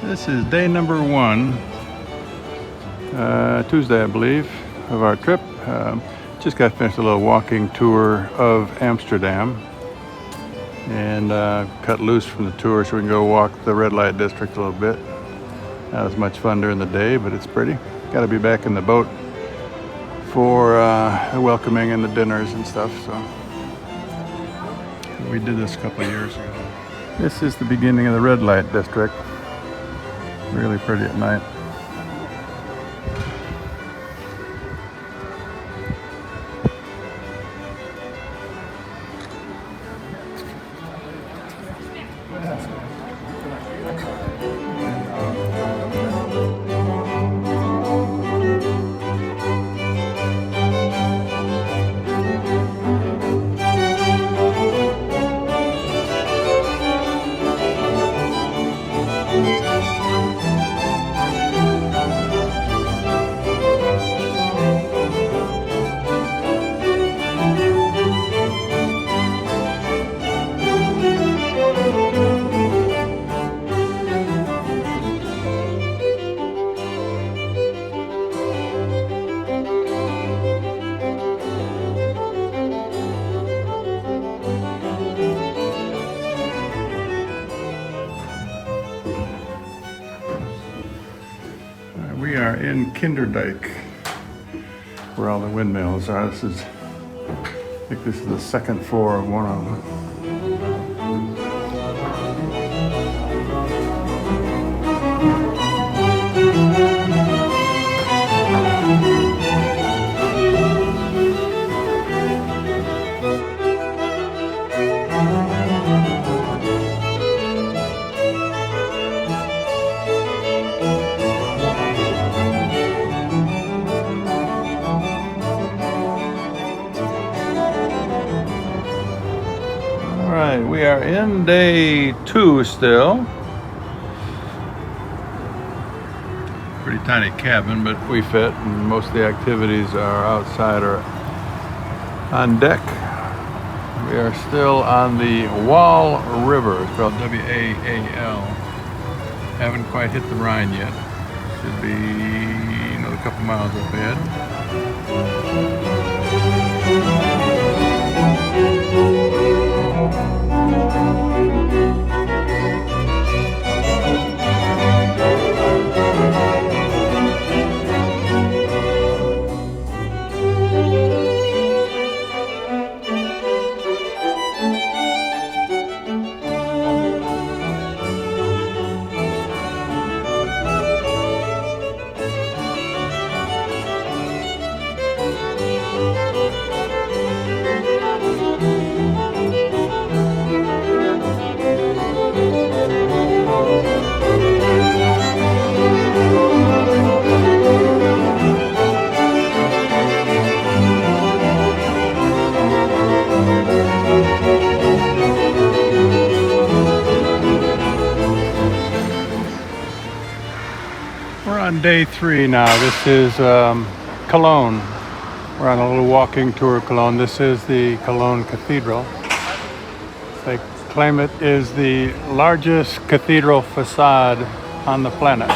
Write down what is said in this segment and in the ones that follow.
This is day number 1, Tuesday I believe, of our trip. Just got finished a little walking tour of Amsterdam and cut loose from the tour so we can go walk the red light district a little bit. Not as much fun during the day, but it's pretty. Got to be back in the boat for the welcoming and the dinners and stuff. So we did this a couple of years ago. This is the beginning of the red light district. Really pretty at night. We are in Kinderdijk, where all the windmills are. I think this is the second floor of one of them. Alright, we are in day 2 still. Pretty tiny cabin, but we fit, and most of the activities are outside or on deck. We are still on the Waal River, spelled W-A-A-L. Haven't quite hit the Rhine yet. Should be another couple miles up ahead. We're on day 3 now. This is Cologne. We're on a little walking tour of Cologne. This is the Cologne Cathedral. They claim it is the largest cathedral facade on the planet.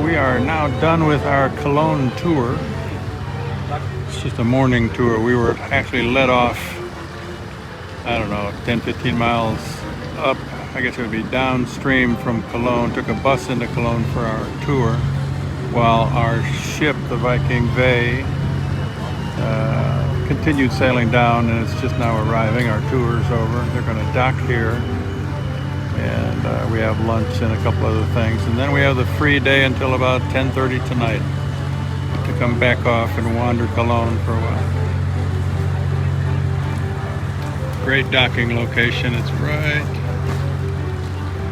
We are now done with our Cologne tour. It's just a morning tour. We were actually let off I don't know, 10, 15 miles up. I guess it would be downstream from Cologne. Took a bus into Cologne for our tour, while our ship, the Viking Ve, continued sailing down, and it's just now arriving. Our tour's over. They're going to dock here, and we have lunch and a couple other things, and then we have the free day until about 10:30 tonight to come back off and wander Cologne for a while. Great docking location. It's right,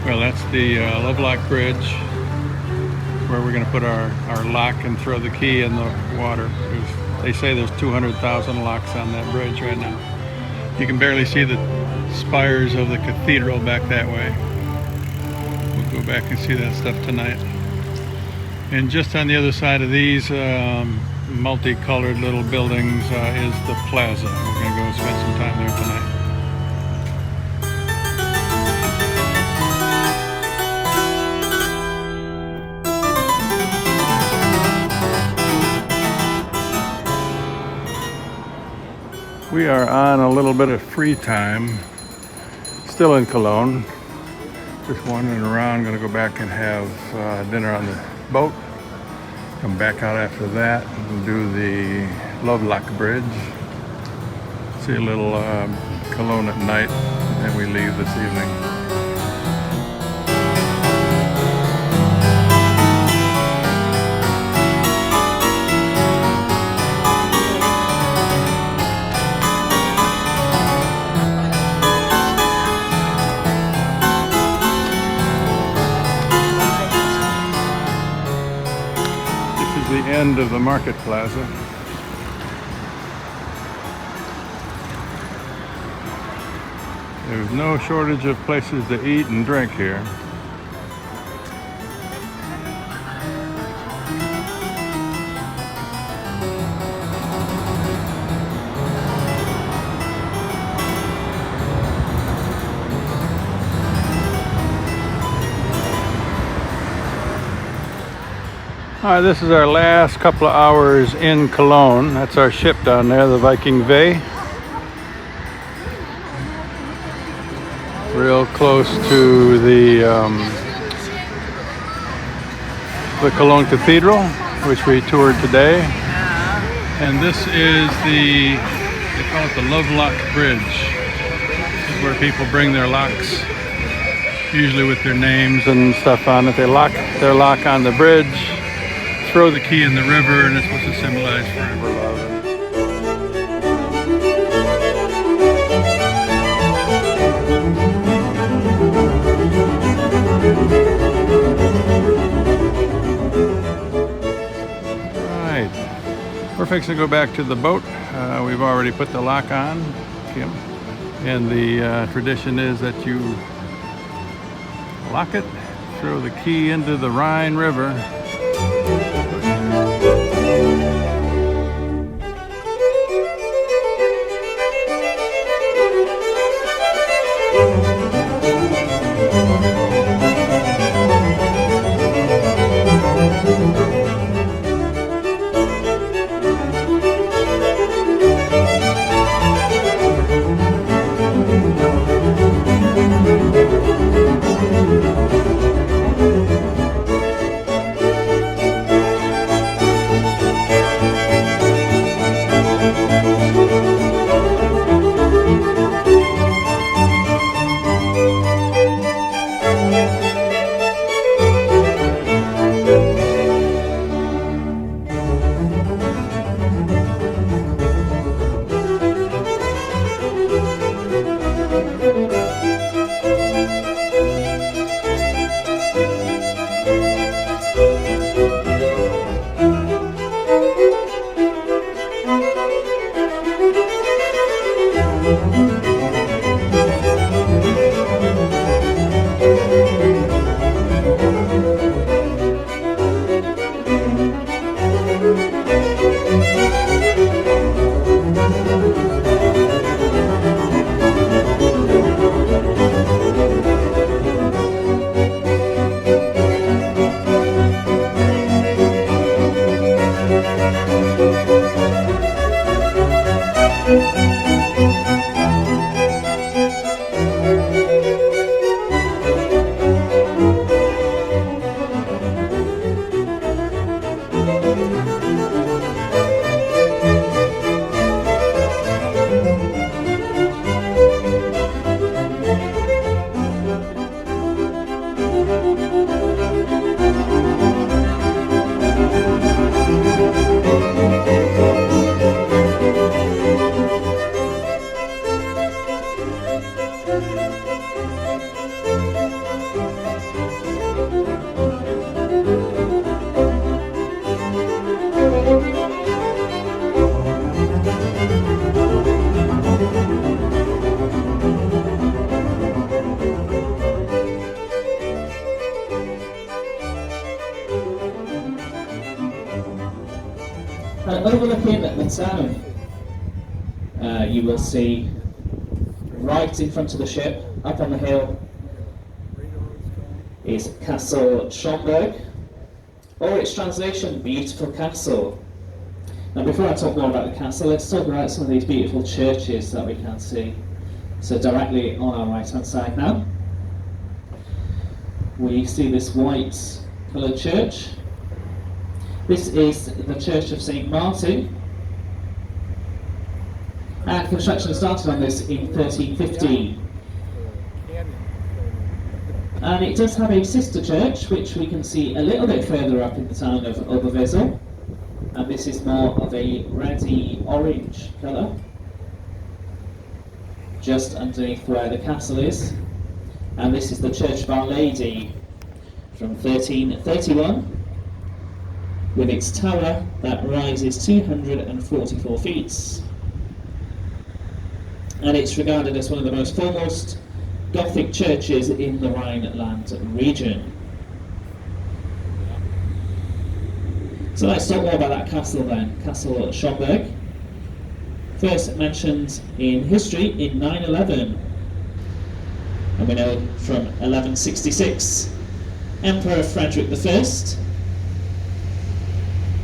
well, that's the Lovelock Bridge, where we're going to put our lock and throw the key in the water. They say there's 200,000 locks on that bridge right now. You can barely see the spires of the cathedral back that way. We'll go back and see that stuff tonight. And just on the other side of these multicolored little buildings is the plaza. We're going to go spend some time there tonight. We are on a little bit of free time, still in Cologne, just wandering around. Going to go back and have dinner on the boat, come back out after that and do the Lovelock Bridge, see a little Cologne at night, and then we leave this evening. The end of the market plaza. There's no shortage of places to eat and drink here. All right, this is our last couple of hours in Cologne. That's our ship down there, the Viking Ve. Real close to the Cologne Cathedral, which we toured today. And this is they call it the Lovelock Bridge. This is where people bring their locks, usually with their names and stuff on it. They lock their lock on the bridge, throw the key in the river, and it's supposed to symbolize forever love. All right, we're fixing to go back to the boat. We've already put the lock on, Kim, and the tradition is that you lock it, throw the key into the Rhine River. town, you will see right in front of the ship, up on the hill, is Castle Schomberg, or its translation, Beautiful Castle. Now before I talk more about the castle, let's talk about some of these beautiful churches that we can see. So directly on our right hand side now, we see this white coloured church. This is the Church of St. Martin, and construction started on this in 1315. And it does have a sister church, which we can see a little bit further up in the town of Oberwesel, and this is more of a reddy orange colour, just underneath where the castle is. And this is the Church of Our Lady from 1331, with its tower that rises 244 feet. And it's regarded as one of the most foremost Gothic churches in the Rhineland region. So let's talk more about that castle then, Castle Schomberg. First mentioned in history in 911, and we know from 1166, Emperor Frederick I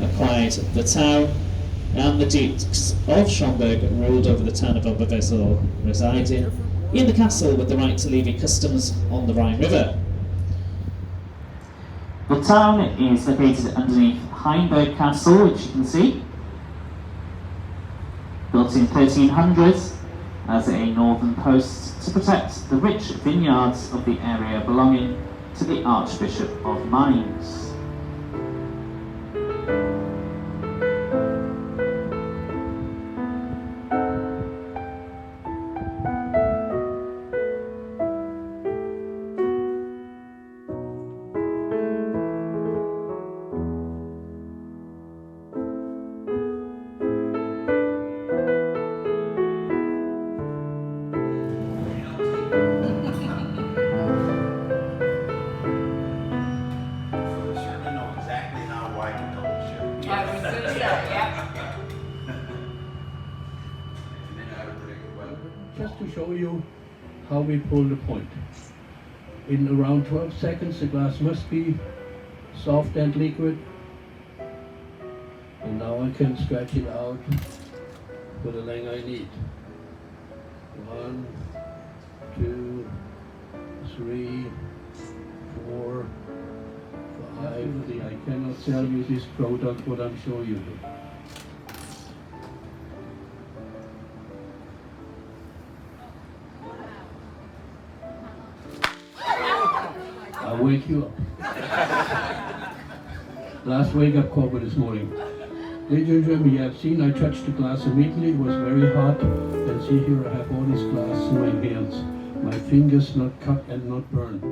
acquired the town, and the Dukes of Schomberg ruled over the town of Oberwesel, residing in the castle with the right to levy customs on the Rhine River. The town is located underneath Heinberg Castle, which you can see, built in 1300 as a northern post to protect the rich vineyards of the area belonging to the Archbishop of Mainz. Just to show you how we pull the point. In around 12 seconds the glass must be soft and liquid. And now I can stretch it out for the length I need. 1, 2, 3, 4, 5. See, I cannot sell you this product, what I'm showing you. I'll wake you up. Last wake-up call for this morning. Ladies and gentlemen, you have seen I touched the glass immediately. It was very hot. And see here, I have all this glass in my hands. My fingers not cut and not burned.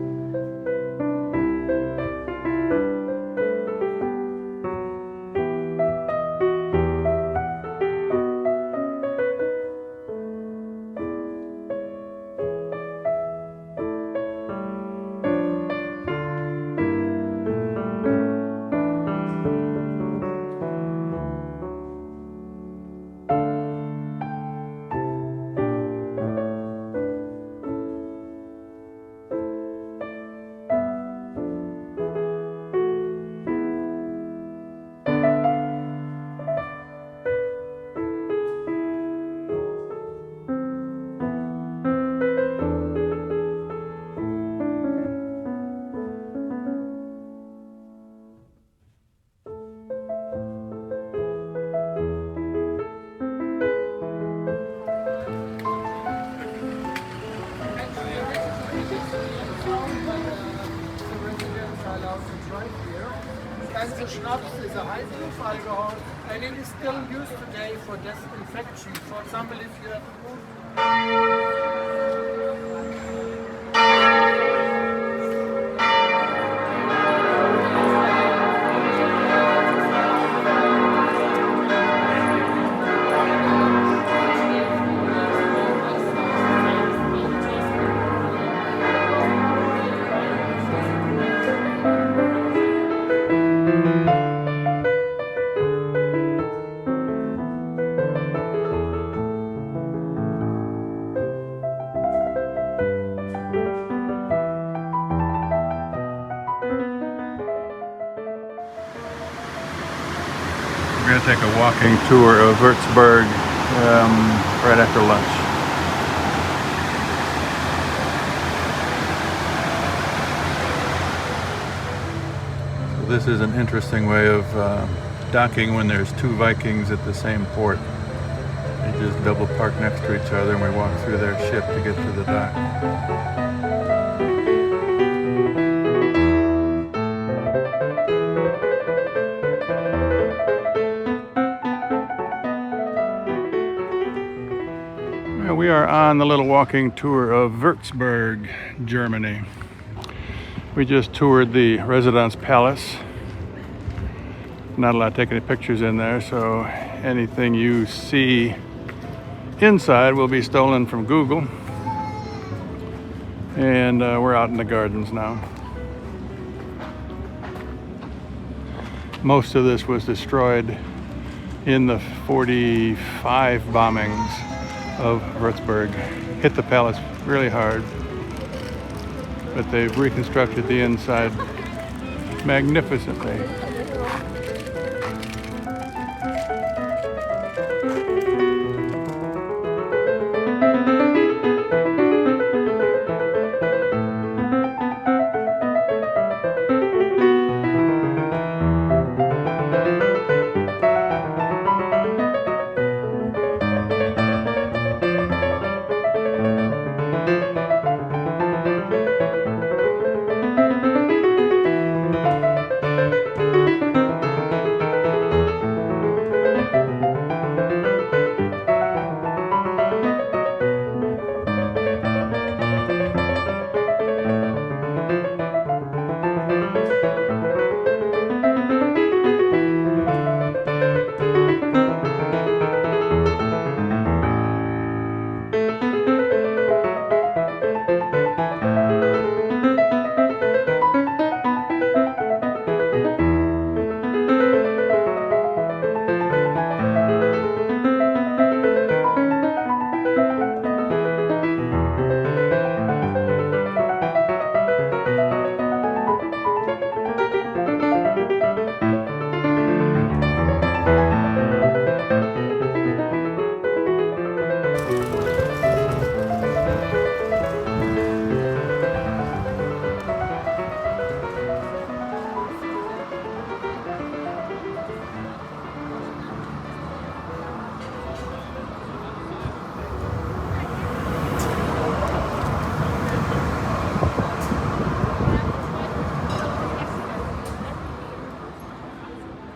Schnapps is a high proof alcohol and it is still used today for disinfection. For example, if you have a wound. take a walking tour of Würzburg right after lunch. So this is an interesting way of docking when there's two Vikings at the same port. They just double park next to each other and we walk through their ship to get to the dock. We are on the little walking tour of Würzburg, Germany. We just toured the Residence Palace. Not allowed to take any pictures in there, so anything you see inside will be stolen from Google. And we're out in the gardens now. Most of this was destroyed in the 45 bombings of Würzburg. Hit the palace really hard, but they've reconstructed the inside magnificently.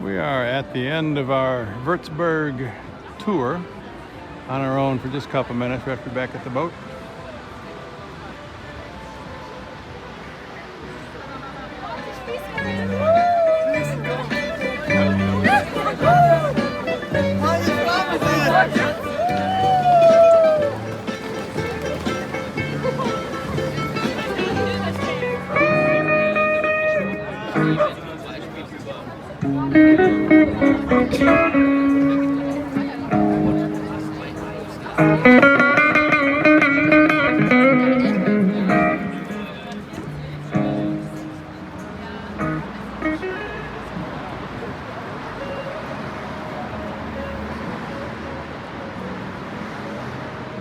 We are at the end of our Würzburg tour on our own for just a couple minutes. We have to be back at the boat.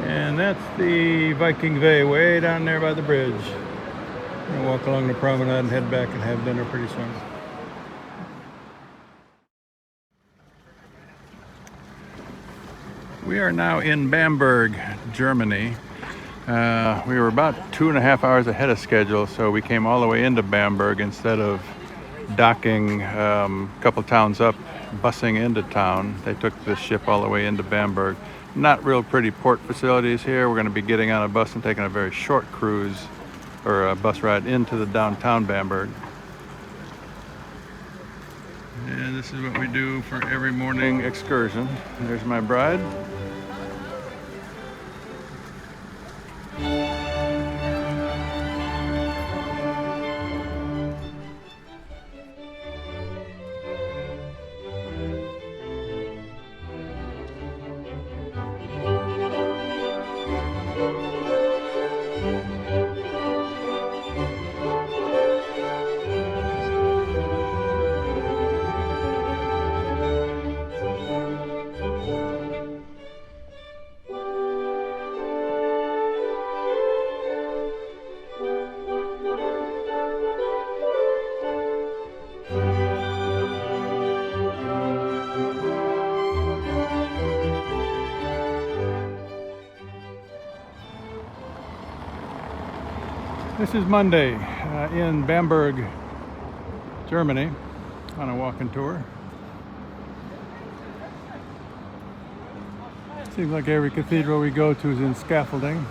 And that's the Viking way down there by the bridge. We're gonna walk along the promenade and head back and have dinner pretty soon. We are now in Bamberg, Germany. We were about 2.5 hours ahead of schedule, so we came all the way into Bamberg instead of docking a couple towns up, busing into town. They took the ship all the way into Bamberg. Not real pretty port facilities here. We're going to be getting on a bus and taking a very short cruise or a bus ride into the downtown Bamberg. And this is what we do for every morning excursion. There's my bride. This is Monday in Bamberg, Germany, on a walking tour. Seems like every cathedral we go to is in scaffolding.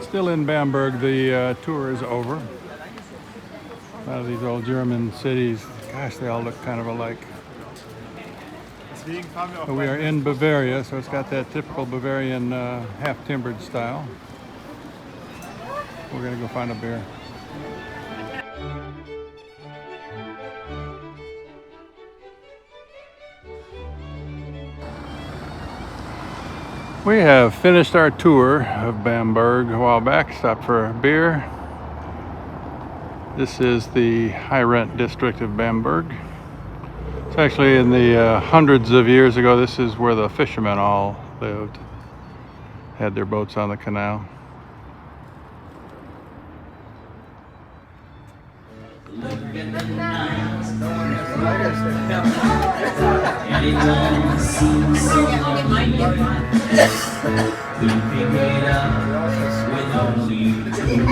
Still in Bamberg, the tour is over. A lot of these old German cities, gosh, they all look kind of alike. But we are in Bavaria, so it's got that typical Bavarian half-timbered style. We're gonna go find a beer. We have finished our tour of Bamberg a while back, stopped for a beer. This is the high-rent district of Bamberg. It's actually in the hundreds of years ago, this is where the fishermen all lived, had their boats on the canal. Anyone seems so lonely. We figure it out with only two. Go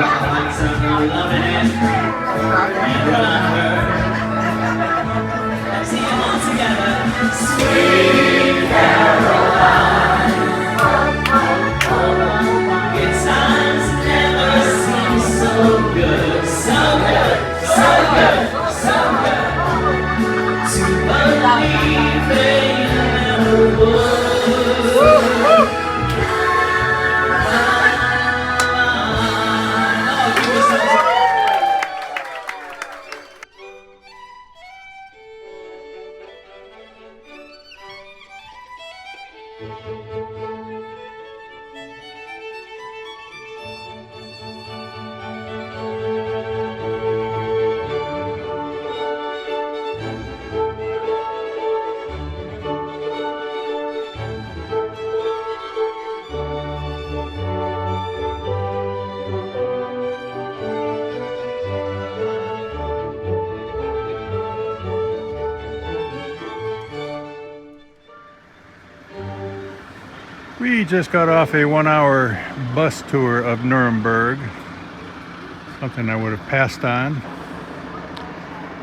on, some are loving it. And run her. Let's sing it all together. Sweet Caroline. Good times never seem so good. So good, so good, so good. To believe they never would. We just got off a 1-hour bus tour of Nuremberg, something I would have passed on.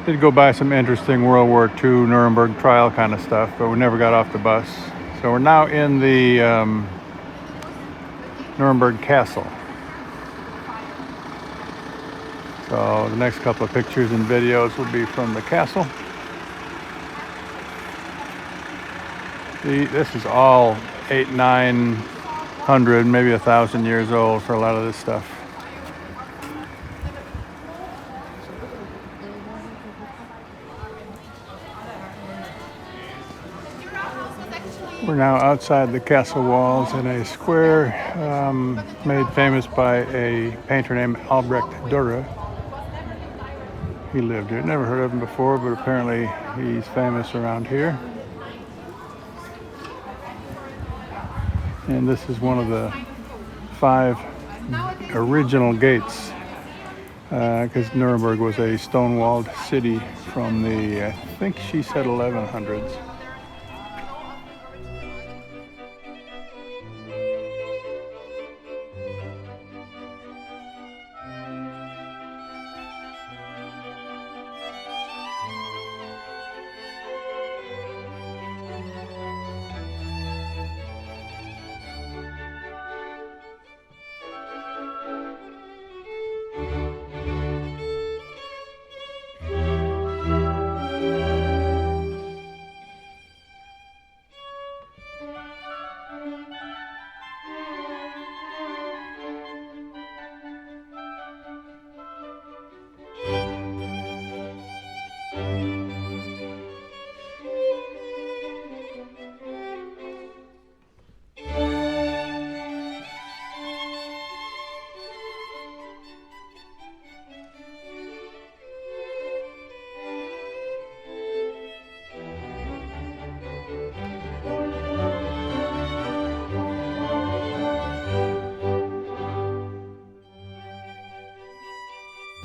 Did go by some interesting World War II Nuremberg trial kind of stuff, but we never got off the bus. So we're now in the Nuremberg Castle. So the next couple of pictures and videos will be from the castle. This is all 800-900, maybe 1,000 years old for a lot of this stuff. We're now outside the castle walls in a square made famous by a painter named Albrecht Dürer. He lived here. Never heard of him before, but apparently he's famous around here. And this is one of the 5 original gates, because Nuremberg was a stone-walled city from the, I think she said 1100s.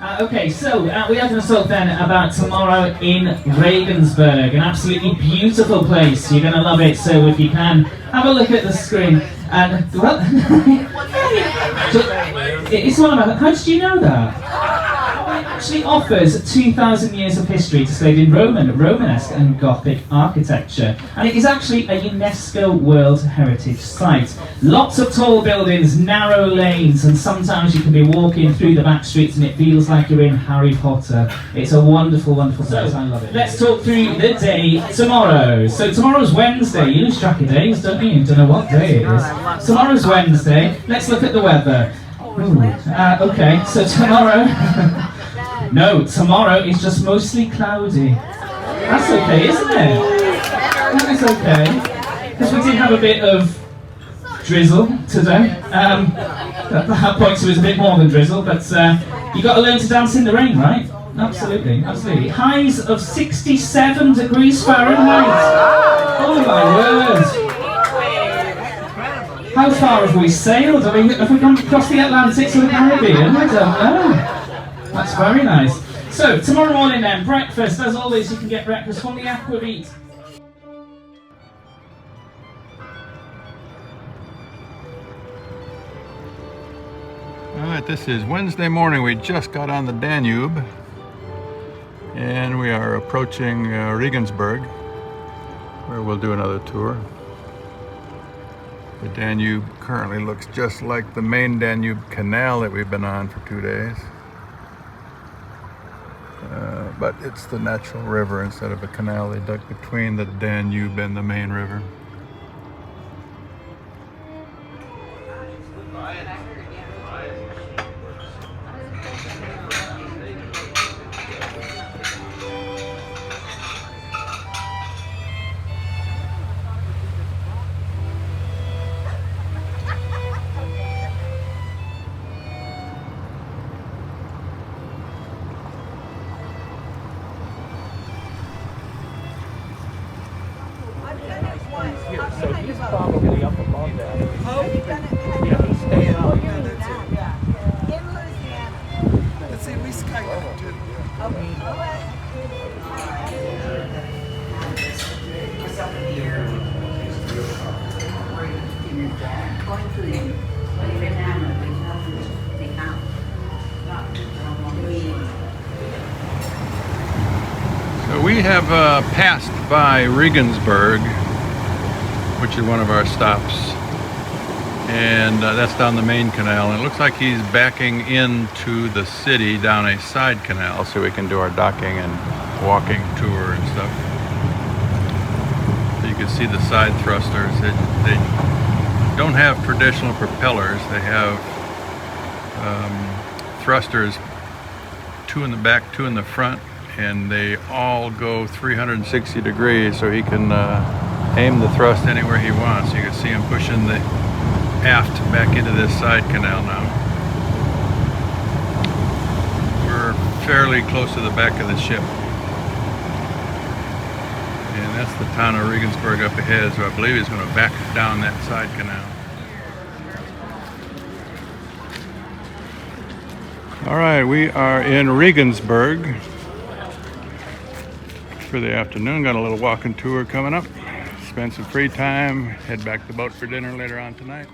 Okay, so we are going to talk then about tomorrow in Regensburg, an absolutely beautiful place. You're going to love it, so if you can, have a look at the screen. And, well, it's one about, how did you know that? It actually offers 2,000 years of history displayed in Romanesque and Gothic architecture. And it is actually a UNESCO World Heritage Site. Lots of tall buildings, narrow lanes, and sometimes you can be walking through the back streets and it feels like you're in Harry Potter. It's a wonderful, wonderful place. I love it. Let's talk through the day tomorrow. So tomorrow's Wednesday. You lose track of days, don't you? You don't know what day it is. Tomorrow's Wednesday. Let's look at the weather. Okay, so tomorrow... No, tomorrow is just mostly cloudy. That's okay, isn't it? That is okay. Because we did have a bit of drizzle today. At points it was a bit more than drizzle, but you got to learn to dance in the rain, right? Absolutely, absolutely. Highs of 67 degrees Fahrenheit. Oh my word. How far have we sailed? I mean, have we gone across the Atlantic to the Caribbean? I don't know. That's very nice. So, tomorrow morning then, breakfast. As always, you can get breakfast from the Aquavit. Alright, this is Wednesday morning. We just got on the Danube and we are approaching Regensburg, where we'll do another tour. The Danube currently looks just like the main Danube canal that we've been on for 2 days. But it's the natural river instead of a canal they dug between the Danube and the main river. So he's probably up above that. Yeah, he's staying up. In Louisiana. Let's see, we skydive too. So we have passed by Regensburg, which is one of our stops, and that's down the main canal, and it looks like he's backing into the city down a side canal so we can do our docking and walking tour and stuff. So you can see the side thrusters. They don't have traditional propellers. They have thrusters, 2 in the back, 2 in the front, and they all go 360 degrees, so he can aim the thrust anywhere he wants. You can see him pushing the aft back into this side canal now. We're fairly close to the back of the ship. And that's the town of Regensburg up ahead, so I believe he's going to back down that side canal. All right, we are in Regensburg for the afternoon. Got a little walking tour coming up. Spend some free time, head back to the boat for dinner later on tonight.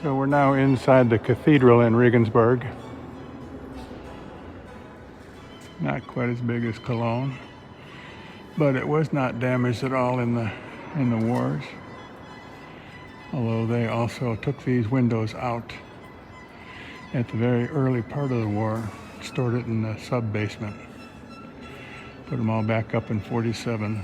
So we're now inside the cathedral in Regensburg. Not quite as big as Cologne, but it was not damaged at all in the in the wars, although they also took these windows out at the very early part of the war, stored it in the sub-basement, put them all back up in 47.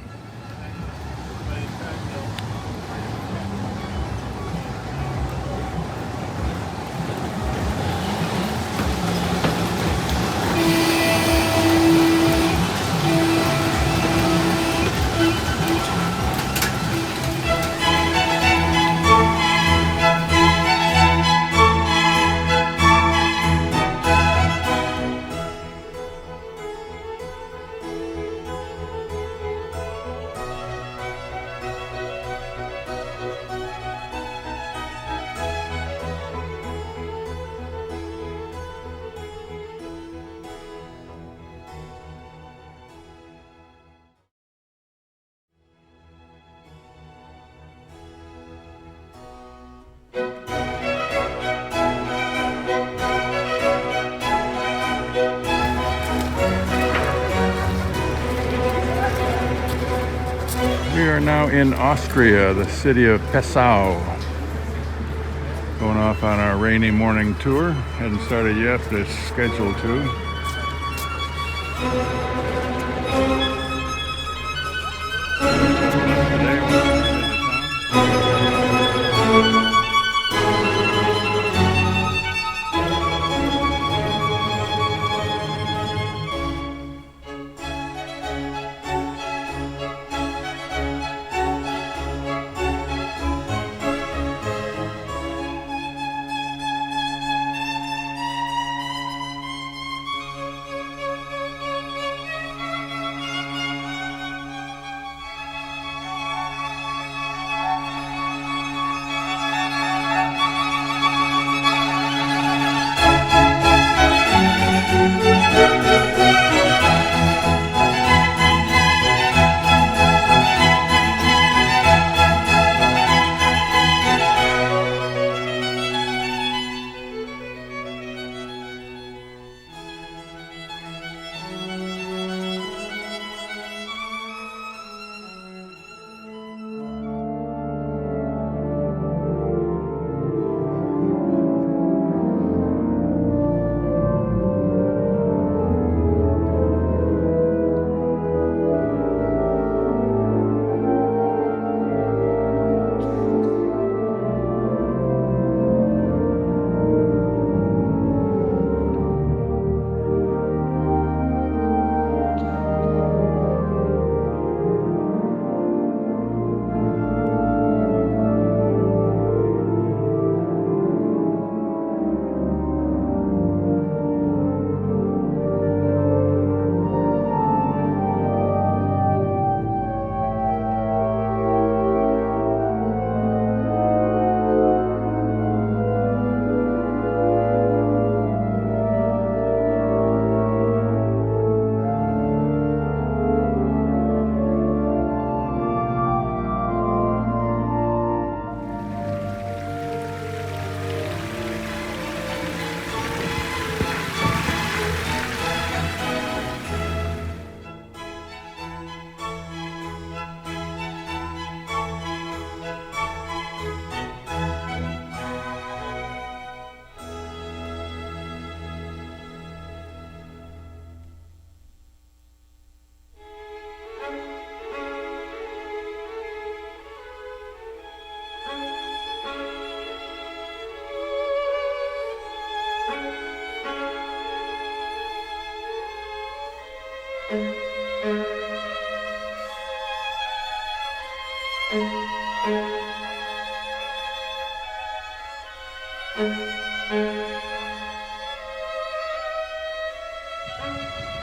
We are now in Austria, the city of Passau. Going off on our rainy morning tour. Hadn't started yet, but it's scheduled to.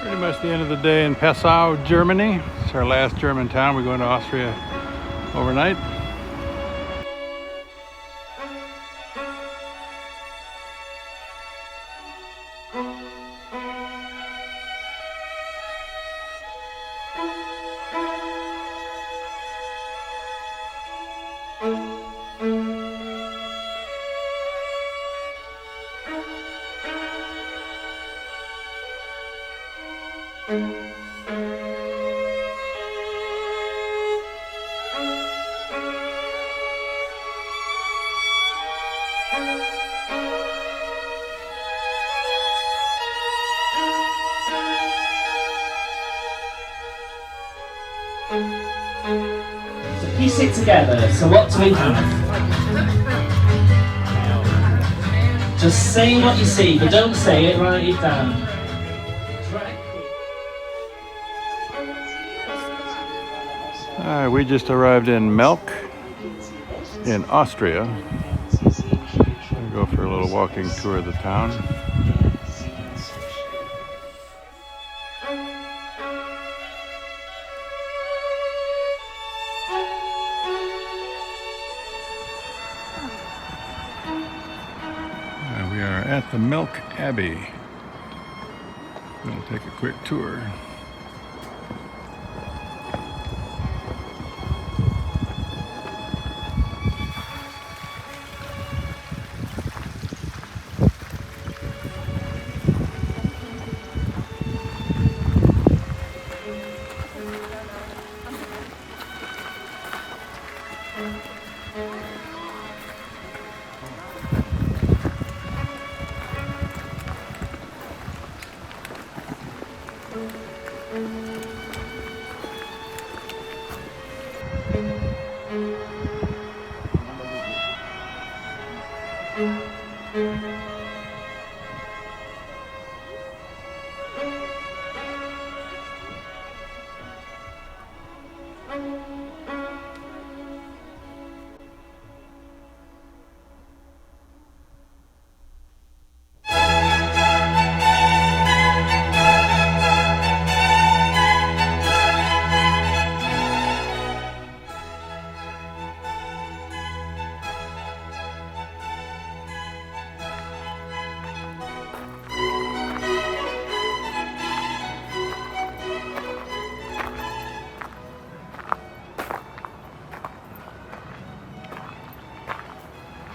Pretty much the end of the day in Passau, Germany. It's our last German town. We're going to Austria overnight. So piece it together. So what do we have? Just say what you see, but don't say it, write it down. We just arrived in Melk in Austria. We'll go for a little walking tour of the town. We are at the Melk Abbey. We'll take a quick tour.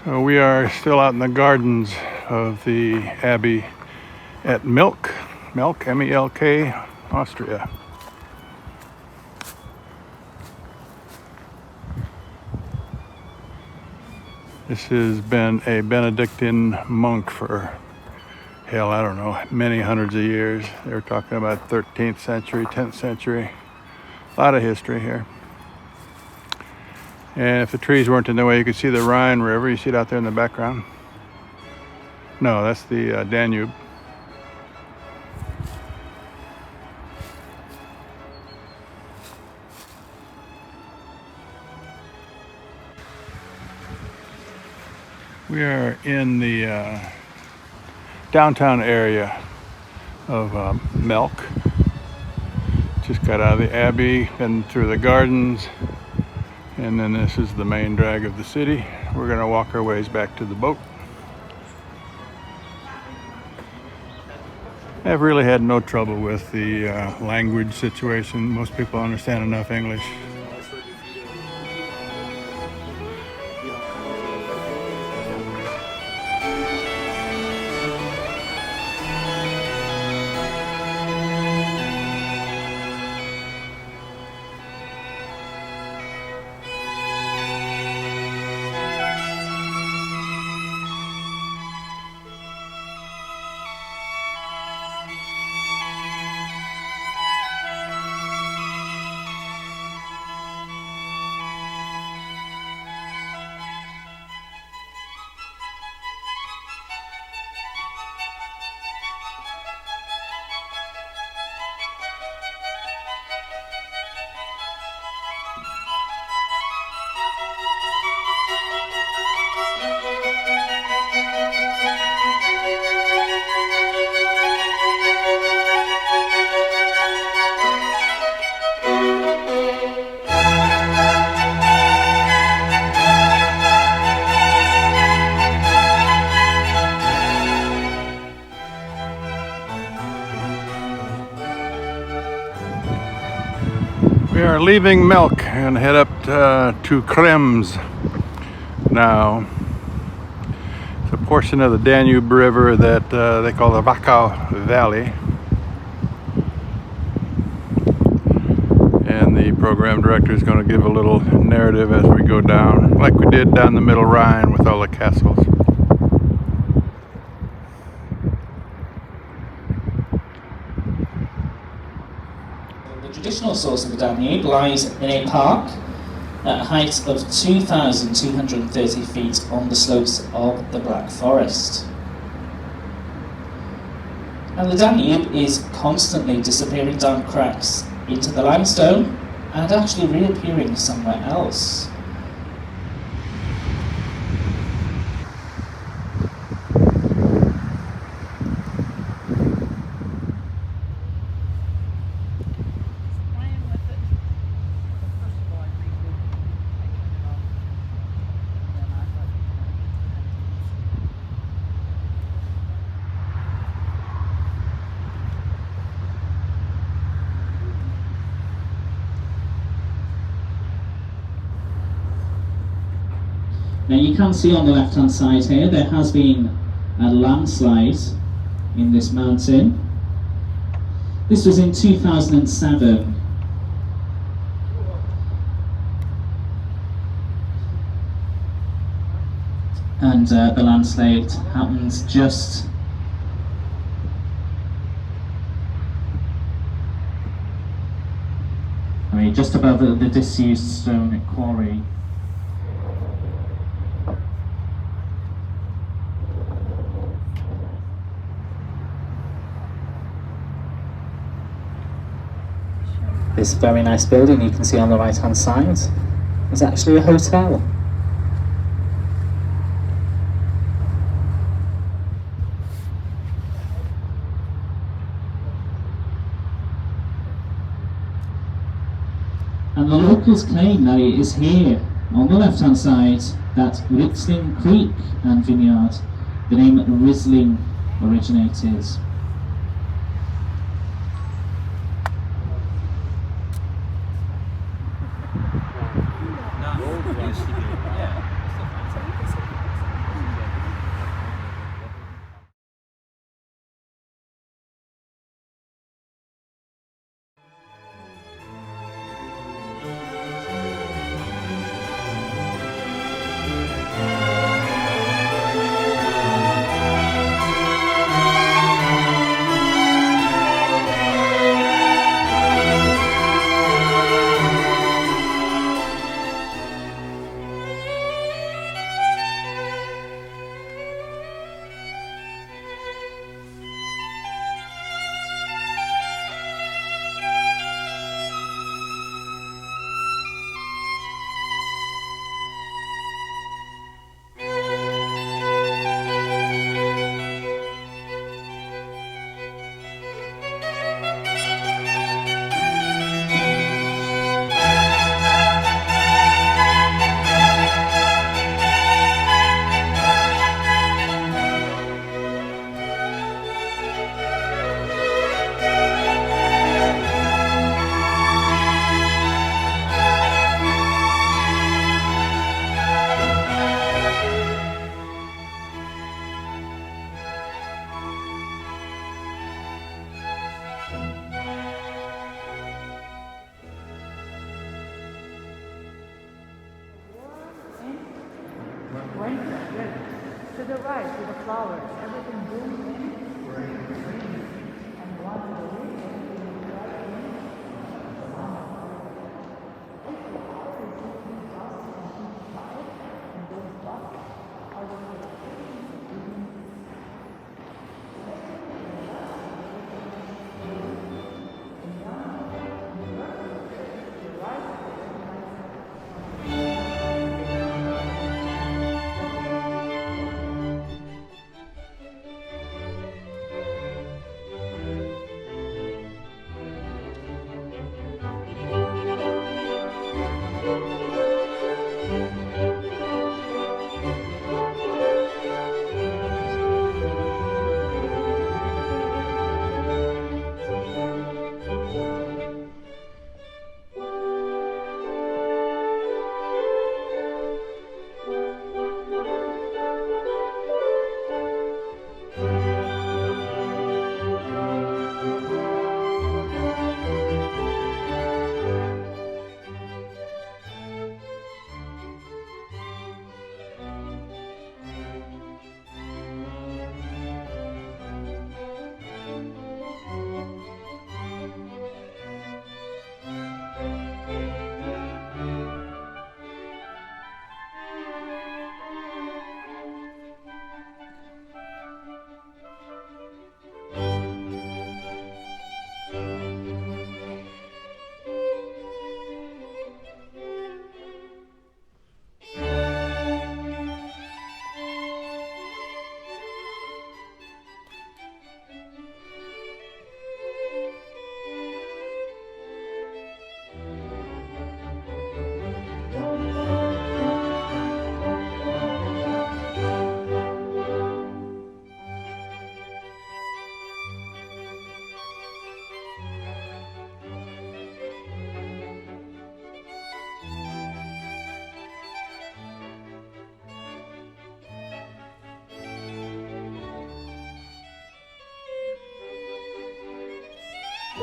We are still out in the gardens of the Abbey at Melk, M-E-L-K, Austria. This has been a Benedictine monk for, hell, I don't know, many hundreds of years. They were talking about 13th century, 10th century. A lot of history here. And if the trees weren't in the way, you could see the Rhine River. You see it out there in the background? No, that's the Danube. We are in the downtown area of Melk. Just got out of the Abbey, been through the gardens. And then this is the main drag of the city. We're gonna walk our ways back to the boat. I've really had no trouble with the language situation. Most people understand enough English. We are leaving Melk and head up to Krems now. It's a portion of the Danube River that they call the Waal Valley. And the program director is going to give a little narrative as we go down, like we did down the middle Rhine with all the castles. traditional source of the Danube lies in a park at a height of 2,230 feet on the slopes of the Black Forest. And the Danube is constantly disappearing down cracks into the limestone and actually reappearing somewhere else. Now you can see on the left hand side here there has been a landslide in this mountain. This was in 2007. And the landslide happened just above the disused stone quarry. This very nice building you can see on the right hand side is actually a hotel. And the locals claim that it is here on the left hand side that Ritzling Creek and Vineyard, the name Riesling, originated. To the right, with the flowers, everything blooms in. And one to the way, everything is right in. If you always see these dust and these flowers, and those dots are the We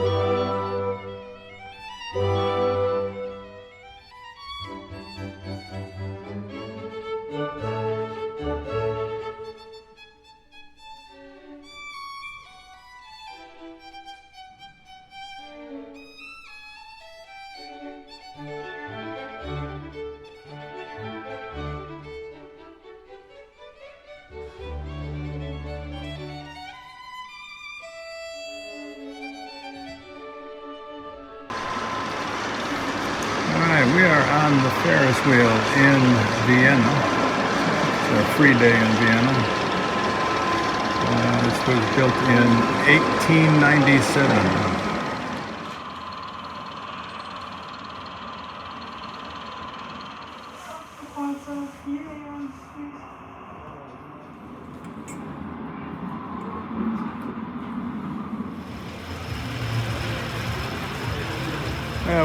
are on the Ferris wheel in Vienna. It's a free day in Vienna. This was built in 1897.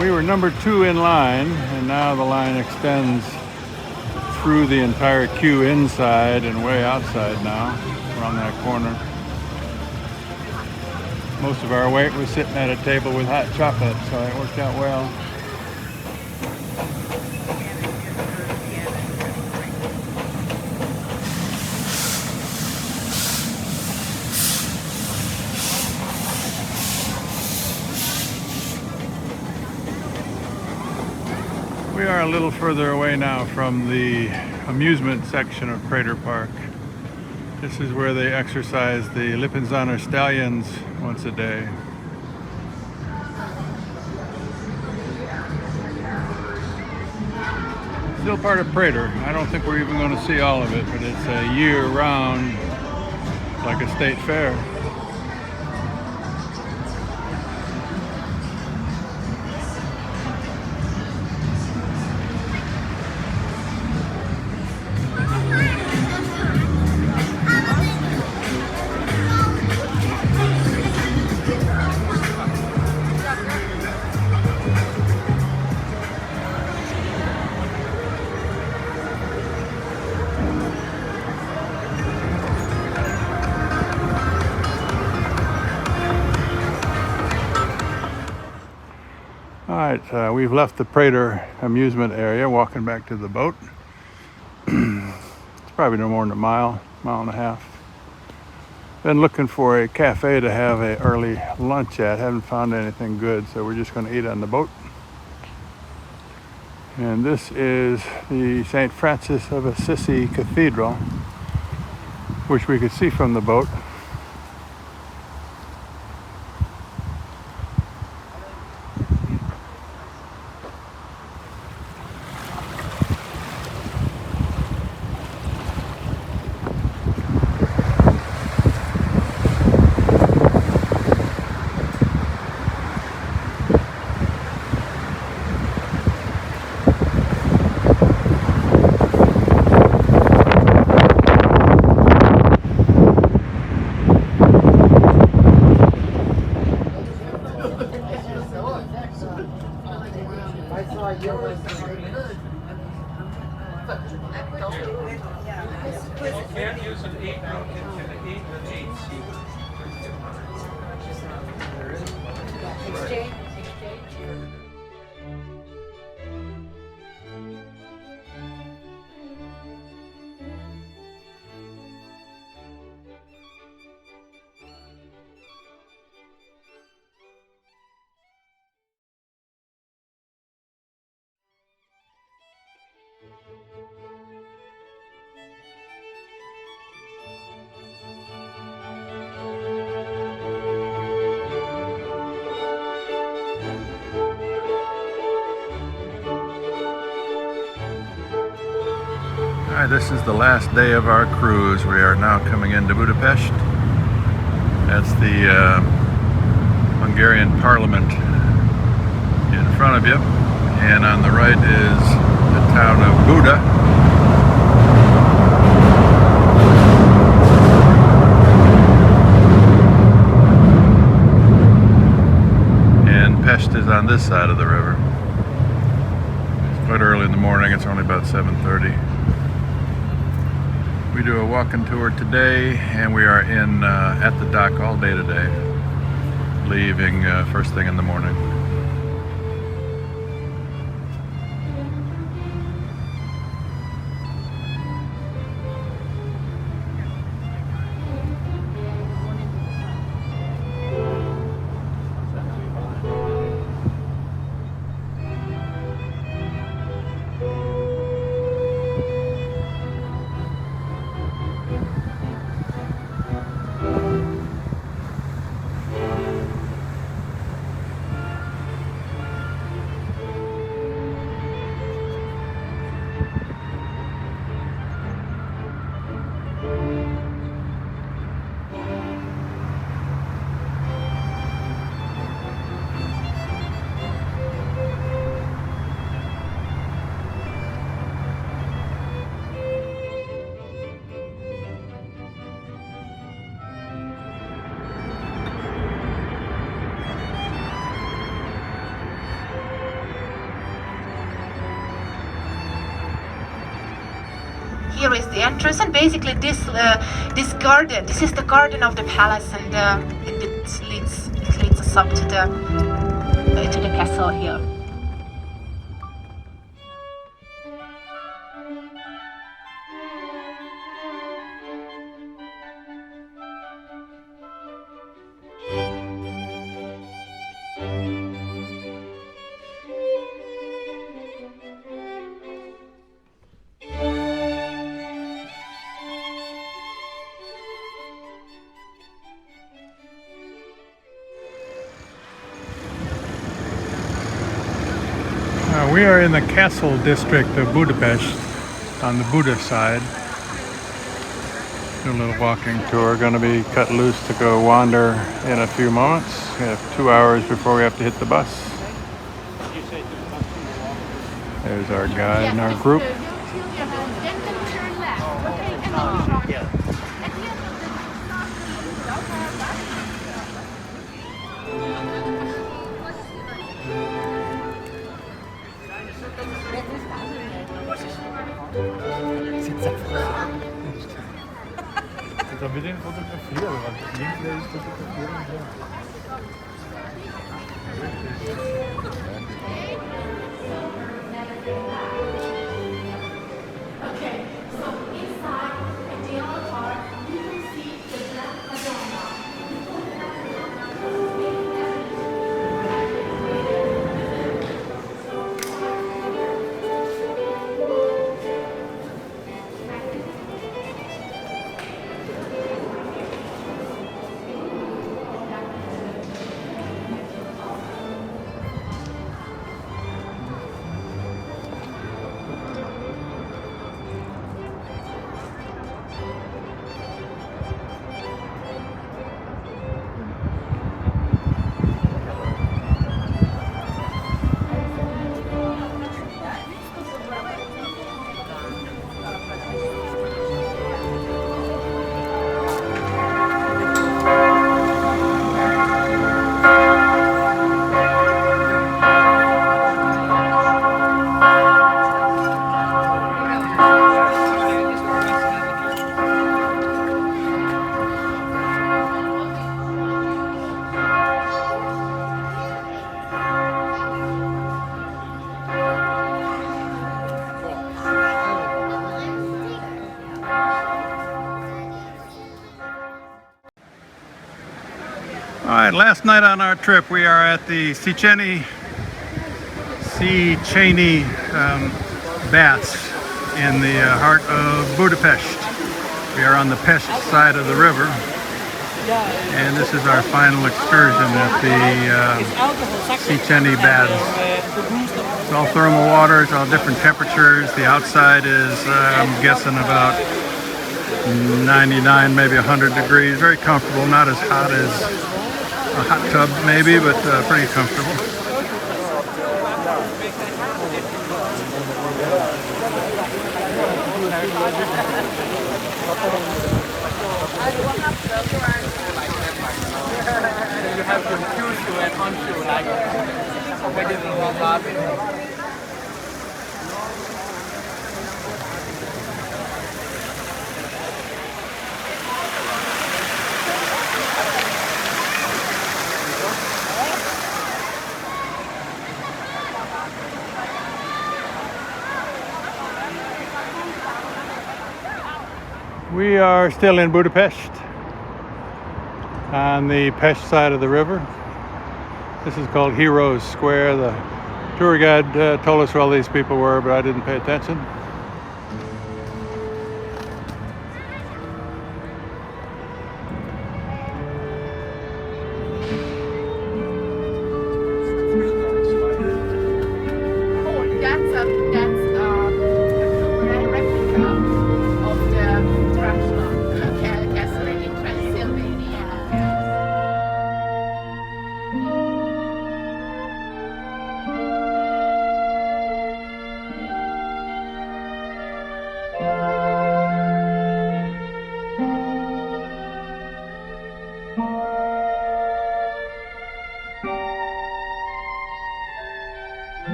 We were number 2 in line, and now the line extends through the entire queue inside and way outside now, around that corner. Most of our wait was sitting at a table with hot chocolate, so it worked out well. We are a little further away now from the amusement section of Crater Park. This is where they exercise the Lipinzahner stallions once a day. Still part of Prater. I don't think we're even going to see all of it, but it's a year-round, like a state fair. Alright, we've left the Prater amusement area, walking back to the boat. It's probably no more than a mile and a half. Been looking for a cafe to have an early lunch at. Haven't found anything good, so we're just going to eat on the boat. And this is the St. Francis of Assisi Cathedral, which we could see from the boat. Alright, this is the last day of our cruise. We are now coming into Budapest. That's the Hungarian Parliament in front of you. And on the right is the town of Buda. And Pest is on this side of the river. It's quite early in the morning. It's only about 7:30. We do a walking tour today, and we are in at the dock all day today. leaving first thing in the morning. Here is the entrance, and basically this garden. This is the garden of the palace, and it leads us up to the castle here. We are in the castle district of Budapest on the Buda side. Do a little walking tour. Going to be cut loose to go wander in a few moments. We have 2 hours before we have to hit the bus. There's our guide and our group. Sollen wir den fotografieren? Weil links werde ich fotografieren. Okay, so inside the other part, you can see the Black Madonna. All right, last night on our trip, we are at the Széchenyi baths in the heart of Budapest. We are on the Pest side of the river, and this is our final excursion at the Széchenyi baths. It's all thermal water, it's all different temperatures. The outside is, I'm guessing, about 99, maybe 100 degrees. Very comfortable, not as hot as a hot tub maybe, but pretty comfortable. You have to choose to and unshoe like when you warm up. We are still in Budapest, on the Pest side of the river. This is called Heroes Square. The tour guide told us where all these people were, but I didn't pay attention.